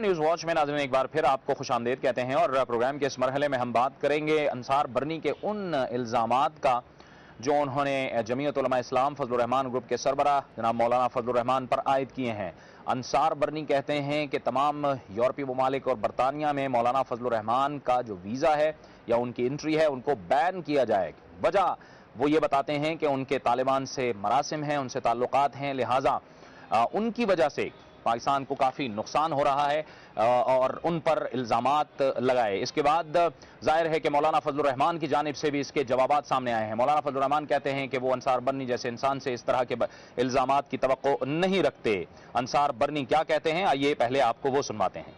Programme news watch में नाज़रीन एक बार फिर आपको खुशामदीद कहते हैं और प्रोग्राम के इस मरहले में हम बात करेंगे अंसार बरनी के उन इल्ज़ामात का जो उन्होंने जमीयत उलमा इस्लाम फजलुर रहमान ग्रुप के सरबराह जनाब मौलाना फजलुर रहमान पर आयद किए हैं। अंसार बरनी कहते हैं कि तमाम यूरोपीय ममालिक और बरतानिया में मौलाना फजलुर रहमान का जो वीज़ा है या उनकी एंट्री है उनको बैन किया जाए। वजह वो ये बताते हैं कि उनके तालिबान से मरासिम हैं, उनसे ताल्लुकात हैं, लिहाजा उनकी वजह से पाकिस्तान को काफ़ी नुकसान हो रहा है और उन पर इल्ज़ामात लगाए। इसके बाद जाहिर है कि मौलाना फजलुर रहमान की जानिब से भी इसके जवाबात सामने आए हैं। मौलाना फजलुर रहमान कहते हैं कि वो अंसार बरनी जैसे इंसान से इस तरह के इल्ज़ामात की तवक्को नहीं रखते। अंसार बरनी क्या कहते हैं, आइए पहले आपको वो सुनवाते हैं।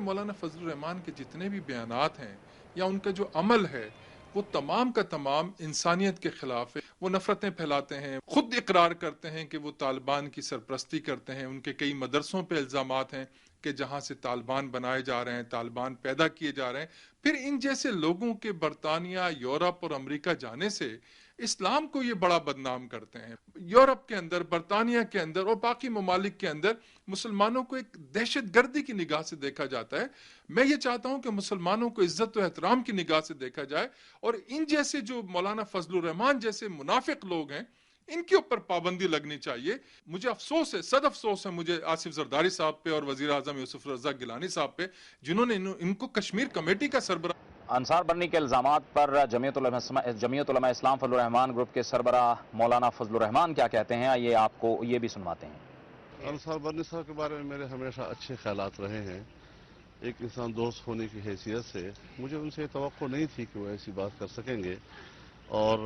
मौलाना फजलुर रहमान के जितने भी बयानात हैं या उनका जो अमल है वो तमाम का तमाम इंसानियत के खिलाफ है। वो नफरतें फैलाते हैं, खुद इकरार करते हैं कि वो तालिबान की सरपरस्ती करते हैं। उनके कई मदरसों पे इल्ज़ामात हैं कि जहाँ से तालिबान बनाए जा रहे हैं, तालिबान पैदा किए जा रहे हैं। फिर इन जैसे लोगों के बरतानिया, यूरोप और अमेरिका जाने से इस्लाम को ये बड़ा बदनाम करते हैं। यूरोप के अंदर, बरतानिया के अंदर और बाकी ममालिक के अंदर मुसलमानों को एक दहशत गर्दी की निगाह से देखा जाता है। मैं ये चाहता हूं कि मुसलमानों को इज्जत और एहतराम की निगाह से देखा जाए और इन जैसे जो मौलाना फजलुर रहमान जैसे मुनाफिक लोग हैं इनके ऊपर पाबंदी लगनी चाहिए। मुझे अफसोस है, सद अफसोस है मुझे आसिफ जरदारी साहब पे और वजीर आजम यूसुफ रज़ा गिलानी साहब पे जिन्होंने इनको कश्मीर कमेटी का सरबराह। अंसार बरनी के इल्ज़ामात पर जमीयत उलमा इस्लाम फजलुर रहमान ग्रुप के सरबराह मौलाना फजलुर रहमान क्या कहते हैं, आइए आपको ये भी सुनवाते हैं। अंसार बरनी साहब के बारे में मेरे हमेशा अच्छे ख्यालात रहे हैं। एक इंसान दोस्त होने की हैसियत से मुझे उनसे तवक्को नहीं थी कि वो ऐसी बात कर सकेंगे और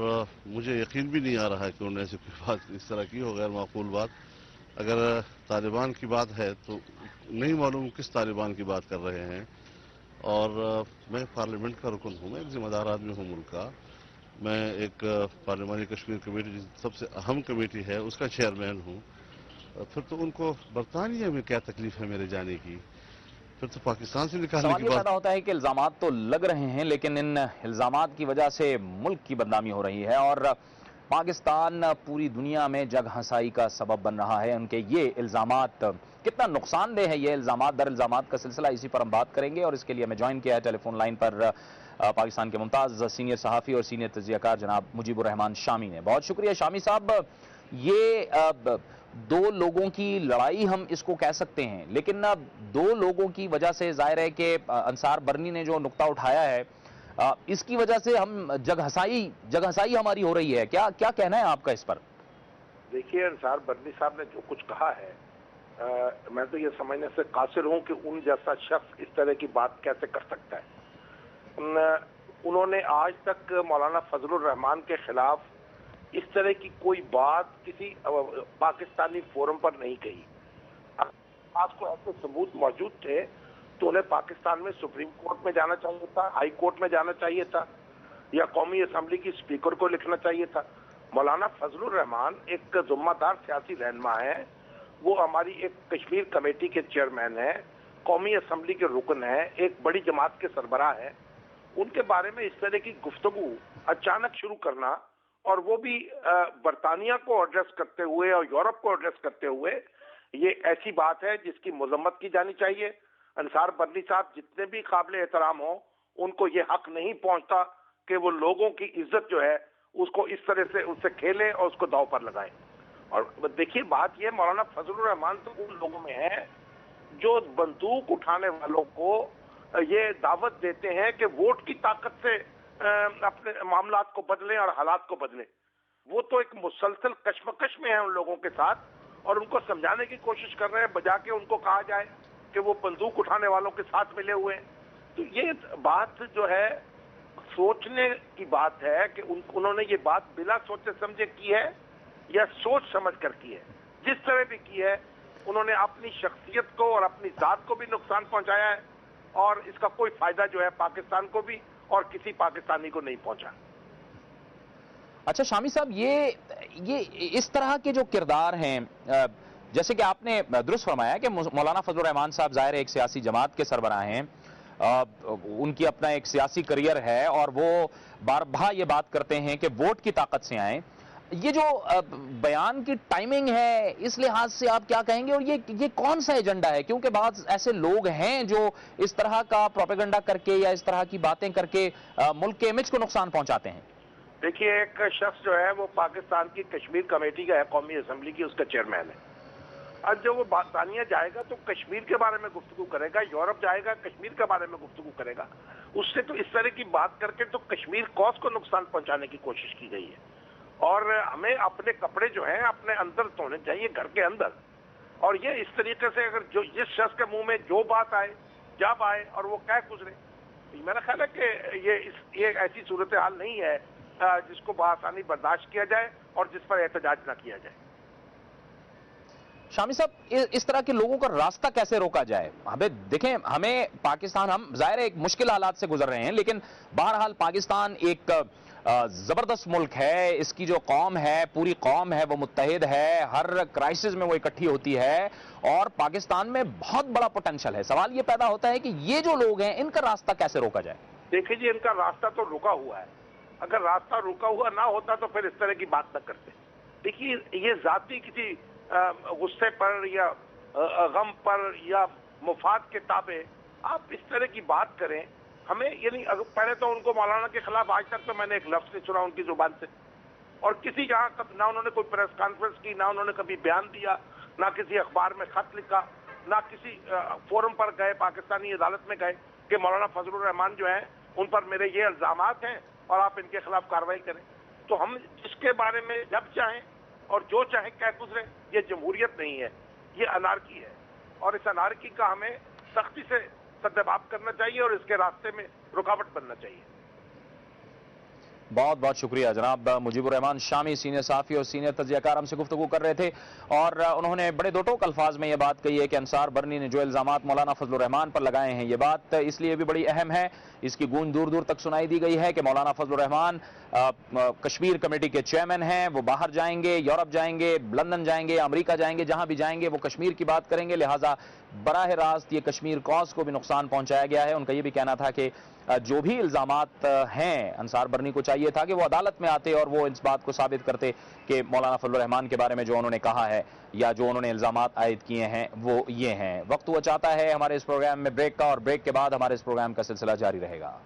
मुझे यकीन भी नहीं आ रहा है कि उन्होंने ऐसी कोई बात इस तरह की हो, गैर माकूल बात। अगर तालिबान की बात है तो नहीं मालूम किस तालिबान की बात कर रहे हैं। और मैं पार्लियामेंट का रुकन हूँ, मैं एक जिम्मेदार आदमी हूँ मुल्क का। मैं एक पार्लियामानी कश्मीर कमेटी सबसे अहम कमेटी है उसका चेयरमैन हूँ। फिर तो उनको बरतानिया में क्या तकलीफ है मेरे जाने की, फिर तो पाकिस्तान से निकालने की बात। पैदा होता है कि इल्ज़ामात तो लग रहे हैं लेकिन इन इल्ज़ामात की वजह से मुल्क की बदनामी हो रही है और पाकिस्तान पूरी दुनिया में जग हंसाई का सबब बन रहा है। उनके ये इल्ज़ामात कितना नुकसानदेह है, ये इल्ज़ामात दर इल्ज़ामात का सिलसिला, इसी पर हम बात करेंगे और इसके लिए हमें ज्वाइन किया है टेलीफोन लाइन पर पाकिस्तान के मुमताज़ सीनियर सहाफ़ी और सीनियर तजियाकार जनाब मुजीबुर रहमान शामी ने। बहुत शुक्रिया शामी साहब। ये दो लोगों की लड़ाई हम इसको कह सकते हैं, लेकिन दो लोगों की वजह से जाहिर है कि अंसार बरनी ने जो नुक्ता उठाया है इसकी वजह से हम जग हंसाई हमारी हो रही है। क्या क्या कहना है आपका इस पर? देखिए, अंसार बरनी साहब ने जो कुछ कहा है मैं तो ये समझने से कासिर हूं कि उन जैसा शख्स इस तरह की बात कैसे कर सकता है। उन्होंने आज तक मौलाना फजलुर रहमान के खिलाफ इस तरह की कोई बात किसी पाकिस्तानी फोरम पर नहीं कही। आज को ऐसे सबूत मौजूद थे तो उन्हें पाकिस्तान में सुप्रीम कोर्ट में जाना चाहिए था, हाई कोर्ट में जाना चाहिए था या कौमी असम्बली की स्पीकर को लिखना चाहिए था। मौलाना फजलुर रहमान एक जिम्मेदार सियासी रहनुमा है, वो हमारी एक कश्मीर कमेटी के चेयरमैन है, कौमी असम्बली के रुकन है, एक बड़ी जमात के सरबराह है। उनके बारे में इस तरह की गुफ्तगू अचानक शुरू करना और वो भी बरतानिया को एड्रेस करते हुए और यूरोप को एड्रेस करते हुए, ये ऐसी बात है जिसकी मजम्मत की जानी चाहिए। अंसार बरनी साहब जितने भी काबिल एहतराम हो, उनको ये हक नहीं पहुंचता कि वो लोगों की इज्जत जो है उसको इस तरह से उससे खेले और उसको दांव पर लगाए। और देखिए बात ये, मौलाना फजलुर रहमान तो उन लोगों में है जो बंदूक उठाने वालों को ये दावत देते हैं कि वोट की ताकत से अपने मामलात को बदलें और हालात को बदलें। वो तो एक मुसलसल कश्मकश में है उन लोगों के साथ और उनको समझाने की कोशिश कर रहे हैं बजा के उनको कहा जाए कि वो बंदूक उठाने वालों के साथ मिले हुए हैं। तो ये बात जो है सोचने की बात है कि उन्होंने ये बात बिना सोचे समझे की है या सोच समझ कर की है। जिस तरह भी की है उन्होंने अपनी शख्सियत को और अपनी जात को भी नुकसान पहुंचाया है और इसका कोई फायदा जो है पाकिस्तान को भी और किसी पाकिस्तानी को नहीं पहुंचा। अच्छा शामी साहब, ये इस तरह के जो किरदार हैं, जैसे कि आपने दुरुस्त फरमाया कि मौलाना फजलुर रहमान साहब जाहिर एक सियासी जमात के सरबराह हैं, उनकी अपना एक सियासी करियर है और वो बार बार ये बात करते हैं कि वोट की ताकत से आए। یہ جو بیان کی ٹائمنگ ہے اس لحاظ سے آپ کیا کہیں گے، اور یہ کون سا ایجنڈا ہے؟ کیونکہ بعض ایسے لوگ ہیں جو اس طرح کا پروپیگنڈا کر کے یا اس طرح کی باتیں کر کے ملک کے امیج کو نقصان پہنچاتے ہیں۔ دیکھیے، ایک شخص جو ہے وہ پاکستان کی کشمیر کمیٹی کا ہے، قومی اسمبلی کی، اس کا چیئرمین ہے۔ اب جو وہ برطانیہ جائے گا تو کشمیر کے بارے میں گفتگو کرے گا، یورپ جائے گا کشمیر کے بارے میں گفتگو کرے گا۔ اس سے تو اس طرح کی بات کر کے تو کشمیر کوس کو نقصان پہنچانے کی کوشش کی گئی ہے، اور ہمیں اپنے کپڑے جو ہیں اپنے اندر دھونے چاہیے، گھر کے اندر۔ اور یہ اس طریقے سے اگر جس شخص کے منہ میں جو بات آئے جب آئے اور وہ کہہ گزرے، میرا خیال ہے کہ یہ ایسی صورتحال نہیں ہے جس کو بآسانی برداشت کیا جائے اور جس پر احتجاج نہ کیا جائے۔ شامی صاحب، اس طرح کے لوگوں کا راستہ کیسے روکا جائے؟ دیکھیں، ہمیں پاکستان، ہم ظاہر ایک مشکل حالات سے گزر رہے ہیں، لیکن بہرحال پاکستان ایک زبردست ملک ہے۔ اس کی جو قوم ہے، پوری قوم ہے، وہ متحد ہے، ہر کرائسس میں وہ اکٹھی ہوتی ہے، اور پاکستان میں بہت بڑا پوٹینشل ہے۔ سوال یہ پیدا ہوتا ہے کہ یہ جو لوگ ہیں ان کا راستہ کیسے روکا جائے؟ دیکھیں جی، ان کا راستہ تو رکا ہوا ہے۔ اگر راستہ رکا ہوا نہ ہوتا تو پھر اس طرح کی بات نہ کرتے۔ دیکھیے، یہ ذاتی کسی غصے پر یا غم پر یا مفاد کے تابع آپ اس طرح کی بات کریں، ہمیں یعنی پہلے تو ان کو مولانا کے خلاف آج تک تو میں نے ایک لفظ نہیں سنا ان کی زبان سے، اور کسی جہاں نہ انہوں نے کوئی پریس کانفرنس کی، نہ انہوں نے کبھی بیان دیا، نہ کسی اخبار میں خط لکھا، نہ کسی فورم پر گئے، پاکستانی عدالت میں گئے کہ مولانا فضل الرحمان جو ہیں ان پر میرے یہ الزامات ہیں اور آپ ان کے خلاف کارروائی کریں۔ تو ہم اس کے بارے میں جب چاہیں اور جو چاہیں کہہ گزرے، یہ جمہوریت نہیں ہے، یہ انارکی ہے، اور اس انارکی کا ہمیں سختی سے سدباب کرنا چاہیے اور اس کے راستے میں رکاوٹ بننا چاہیے۔ بہت بہت شکریہ جناب مجیب الرحمان شامی، سینئر صحافی اور سینئر تجزیہ کار، ہم سے گفتگو کر رہے تھے، اور انہوں نے بڑے دو ٹوک الفاظ میں یہ بات کہی ہے کہ انصار برنی نے جو الزامات مولانا فضل الرحمان پر لگائے ہیں، یہ بات اس لیے بھی بڑی اہم ہے، اس کی گونج دور دور تک سنائی دی گئی ہے کہ مولانا فضل الرحمان کشمیر کمیٹی کے چیئرمین ہیں، وہ باہر جائیں گے، یورپ جائیں گے، لندن جائیں گے، امریکہ جائیں گے، جہاں بھی جائیں گے وہ کشمیر کی بات کریں گے، لہٰذا براہ راست یہ کشمیر کوس کو بھی نقصان پہنچایا گیا ہے۔ ان کا یہ بھی کہنا تھا کہ جو بھی الزامات ہیں، انصار برنی کو چاہیے تھا کہ وہ عدالت میں آتے اور وہ اس بات کو ثابت کرتے کہ مولانا فضل الرحمان کے بارے میں جو انہوں نے کہا ہے یا جو انہوں نے الزامات عائد کیے ہیں وہ یہ ہیں۔ وقت ہوا چاہتا ہے ہمارے اس پروگرام میں بریک کا، اور بریک کے بعد ہمارے اس پروگرام کا سلسلہ جاری رہے گا۔